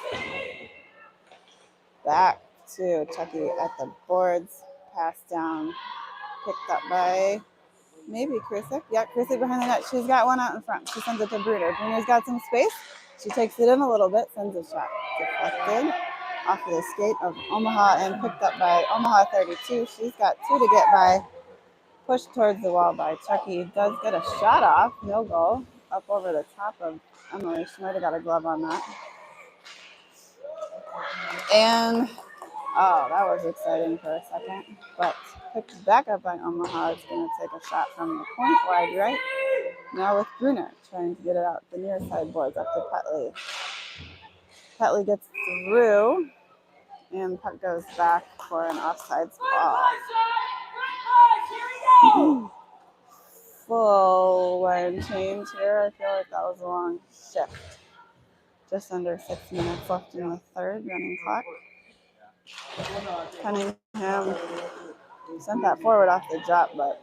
Speaker 1: Back to Chucky at the boards. Pass down, picked up by maybe Kusick. Yeah, Kusick behind the net. She's got one out in front. She sends it to Bruner. Bruner's got some space. She takes it in a little bit, sends a shot. Deflected off of the skate of Omaha and picked up by Omaha 32. She's got two to get by. Pushed towards the wall by Chucky. Does get a shot off. No goal. Up over the top of Emily. She might have got a glove on that. And, oh, that was exciting for a second. But picked back up by Omaha. It's going to take a shot from the point, wide right. Now with Bruner trying to get it out the near side boards up to Petley. Petley gets through, and puck goes back for an offsides ball. Full line change here. I feel like that was a long shift. Just under 6 minutes left in the third running clock. Cunningham sent that forward off the drop, but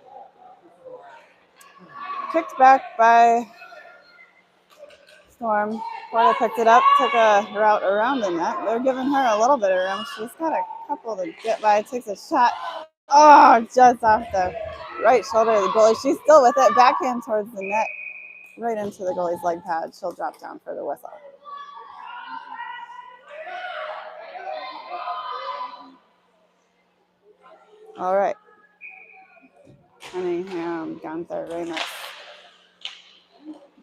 Speaker 1: kicked back by Storm. Porta picked it up, took a route around the net. They're giving her a little bit of room. She's got a couple to get by. Takes a shot. Oh, just off the right shoulder of the goalie. She's still with it. Backhand towards the net. Right into the goalie's leg pad. She'll drop down for the whistle. All right. Cunningham, Gunther, Ramos.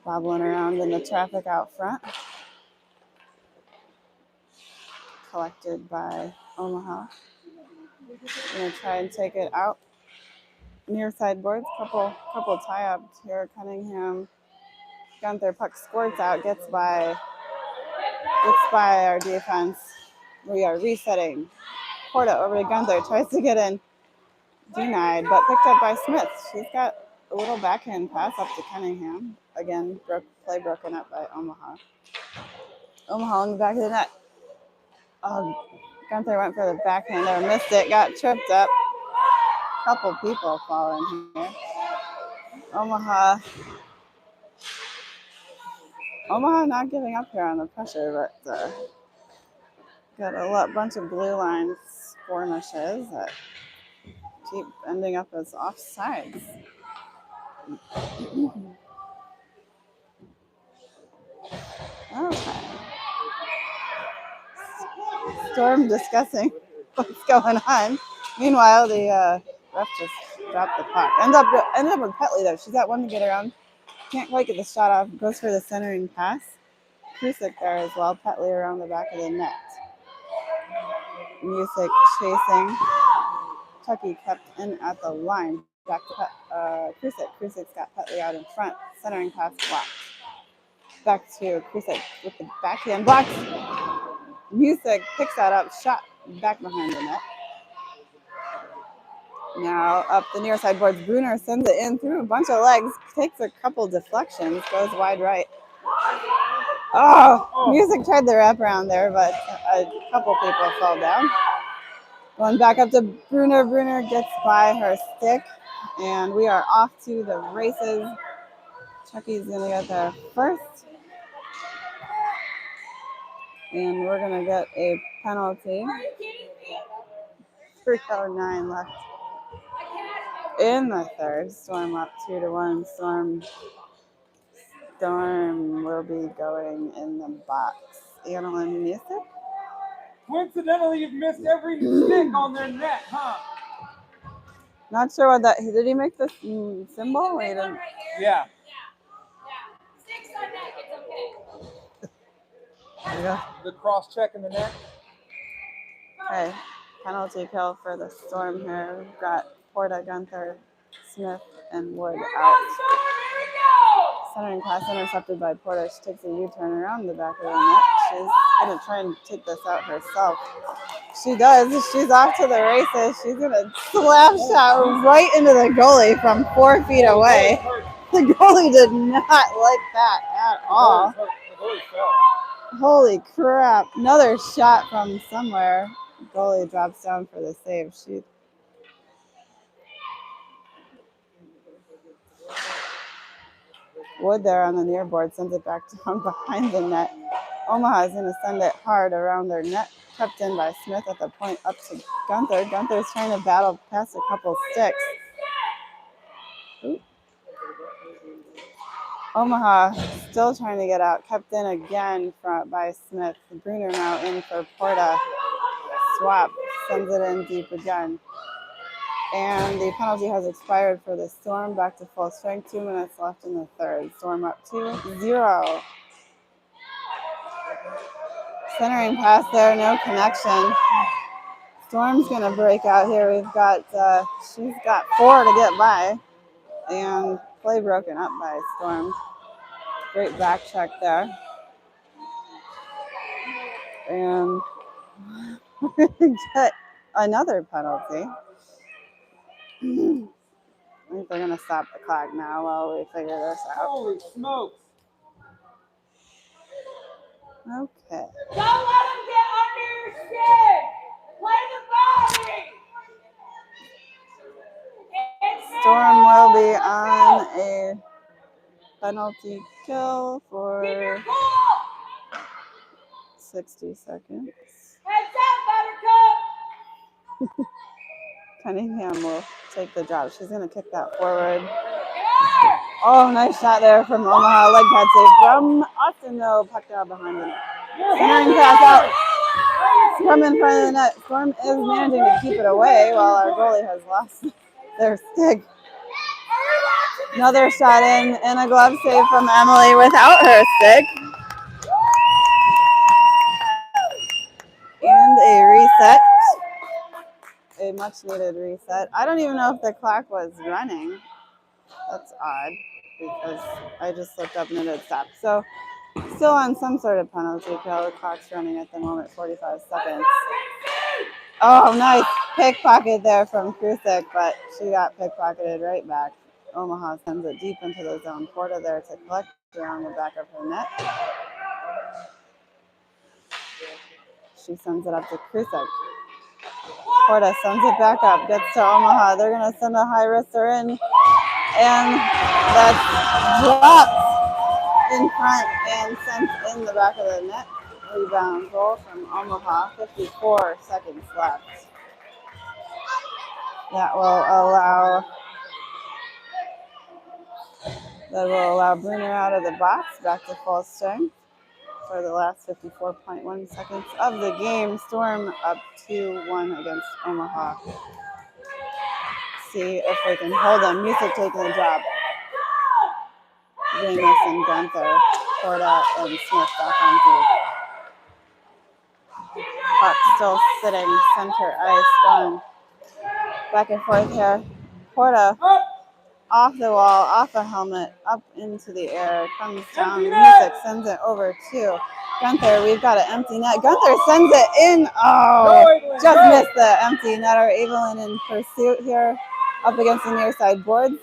Speaker 1: Bobbling around in the traffic out front. Collected by Omaha. Gonna try and take it out. Near sideboards. Couple tie-ups here. Cunningham. Gunther puck squirts out. Gets by our defense. We are resetting. Porta over to Gunther. Tries to get in. Denied, but picked up by Smith. She's got a little backhand pass up to Cunningham. Again, play broken up by Omaha. Omaha in the back of the net. Gunther went for the backhand there, missed it, got tripped up. Couple people falling here. Omaha not giving up here on the pressure, but got a bunch of blue line skirmishes that keep ending up as offsides. Okay. Storm discussing what's going on. Meanwhile, the ref just dropped the puck. Ended up with Petley though. She's got one to get around. Can't quite get the shot off. Goes for the centering pass. Kusick there as well. Petley around the back of the net. Music chasing. Chucky kept in at the line. Back to Kusick. Kusick's got Petley out in front. Centering pass blocked. Back to Kusick with the backhand blocked. Music picks that up. Shot back behind the net. Now up the near side boards. Bruner sends it in through a bunch of legs. Takes a couple deflections. Goes wide right. Oh, Music tried the wraparound there, but a couple people fell down. Going back up to Bruner. Bruner gets by her stick. And we are off to the races. Chucky's going to get there first. And we're going to get a penalty. 3:09 left in the third. Storm up 2-1. Storm will be going in the box. Annalyn Music.
Speaker 3: Coincidentally, you've missed every stick on their net, huh?
Speaker 1: Not sure what that. Did he make this symbol? Or he didn't?
Speaker 3: Yeah.
Speaker 2: Sticks on net, it's okay.
Speaker 1: Yeah.
Speaker 3: The cross check in the net.
Speaker 1: Okay. Penalty kill for the Storm here. We've got Porta, Gunther, Smith, and Wood out. Centering pass intercepted by Porta. She takes a U-turn around the back of the net. She's going to try and take this out herself. She does. She's off to the races. She's going to slap shot right into the goalie from 4 feet away. The goalie did not like that at all.
Speaker 3: The goalie fell.
Speaker 1: Holy crap. Another shot from somewhere. Goalie drops down for the save. She Wood there on the near board sends it back down behind the net. Omaha is going to send it hard around their net, kept in by Smith at the point up to Gunther. Gunther's trying to battle past a couple sticks. Ooh. Omaha still trying to get out, kept in again by Smith. Bruner now in for Porta. Swap sends it in deep again. And the penalty has expired for the Storm. Back to full strength. 2 minutes left in the third. Storm up 2-0. Centering pass there, no connection. Storm's gonna break out here. She's got 4 to get by, and play broken up by Storm. Great back check there, and we're gonna get another penalty. I think they're gonna stop the clock now while we figure this out.
Speaker 3: Holy smokes!
Speaker 1: Okay.
Speaker 2: Don't let him get under your skin. Play the body.
Speaker 1: Storm will be on a penalty kill for 60 seconds.
Speaker 2: Heads up, Buttercup.
Speaker 1: Cunningham will take the drop. She's going to kick that forward. Oh, nice shot there from Omaha. Leg pad save from Austin, though. Puck down behind the net. Centering pass out. Storm in front of the net. Storm is managing to keep it away while our goalie has lost their stick. Another shot in and a glove save from Emily without her stick. And a reset. A much needed reset. I don't even know if the clock was running. That's odd because I just looked up and it had stopped. So still on some sort of penalty kill. The clock's running at the moment, 45 seconds. Oh, nice pickpocket there from Krusek, but she got pickpocketed right back. Omaha sends it deep into the zone. Porta there to collect around the back of her net. She sends it up to Krusek. Porta sends it back up, gets to Omaha. They're going to send a high wrister in, and that's dropped in front and sent in the back of the net. Rebound goal from Omaha, 54 seconds left. That will allow Bruner out of the box, back to full strength for the last 54.1 seconds of the game. Storm up 2-1 against Omaha. See if we can hold them. Music taking the job. Venus and Gunther, Porta and Smith back on deep. Puck still sitting center ice, going back and forth here. Porta off the wall, off a helmet, up into the air, comes down. Music sends it over to Gunther. We've got an empty net. Gunther sends it in. Oh, just missed the empty netter. Evelyn in pursuit here, up against the near side boards.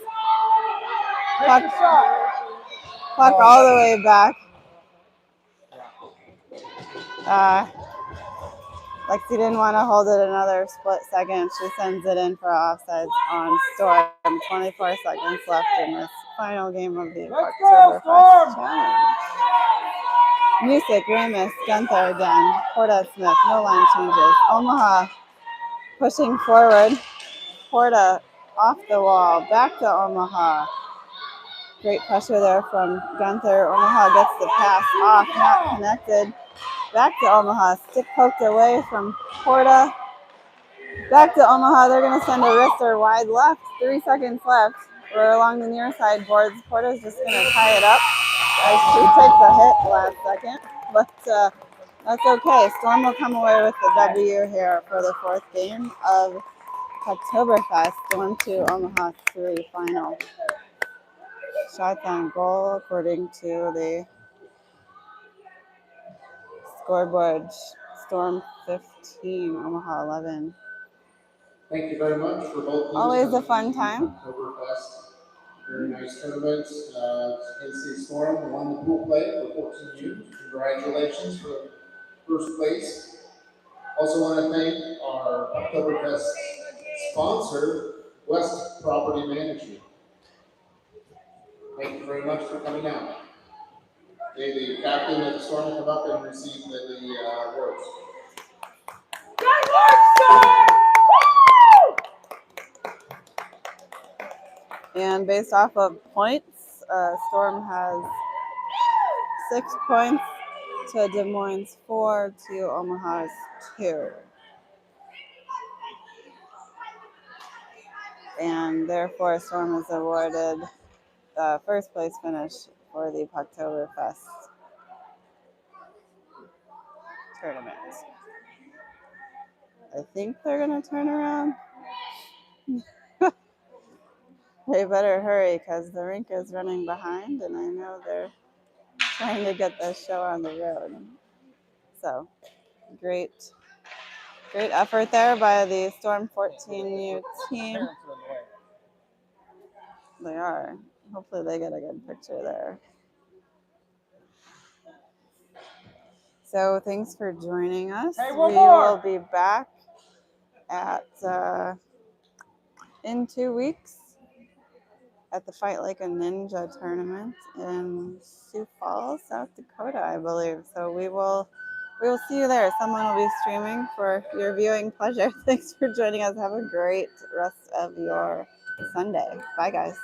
Speaker 1: Puck all the way back. Lexi didn't want to hold it another split second. She sends it in for offsides on Storm. 24 seconds left in this final game of the Pucktoberfest Challenge. Music, Ramus, Gunther again. Porta, Smith, no line changes. Omaha pushing forward. Porta off the wall, back to Omaha. Great pressure there from Gunther. Omaha gets the pass off, not connected. Back to Omaha, stick poked away from Porta. Back to Omaha, they're going to send a wrister wide left. 3 seconds left. We're along the near side boards. Porta's just going to tie it up as she takes a hit last second. But that's okay. Storm will come away with the W here for the fourth game of Pucktoberfest. Storm 2, Omaha 3 final. Shots on goal according to the scoreboard. Storm 15, Omaha 11.
Speaker 4: Thank you very much for both.
Speaker 1: Always a fun time.
Speaker 4: Pucktoberfest. Very nice tournament. NC Storm won the pool play for 14U. Congratulations for first place. Also want to thank our Pucktoberfest sponsor, West Property Management. Thank you very much for coming out. Okay, the captain of the Storm will come up and receive the awards.
Speaker 2: Good work, Storm!
Speaker 1: And based off of points, Storm has 6 points to Des Moines 4 to Omaha's 2. And therefore, Storm is awarded the first place finish for the Pucktoberfest tournament. I think they're going to turn around. They better hurry because the rink is running behind, and I know they're trying to get this show on the road. So, great effort there by the Storm 14U team.
Speaker 3: Parents are in the way.
Speaker 1: They are. Hopefully they get a good picture there. So thanks for joining us.
Speaker 3: Hey,
Speaker 1: We
Speaker 3: one more.
Speaker 1: will be back at in 2 weeks at the Fight Like a Ninja tournament in Sioux Falls, South Dakota, I believe. So we will see you there. Someone will be streaming for your viewing pleasure. Thanks for joining us. Have a great rest of your Sunday. Bye, guys.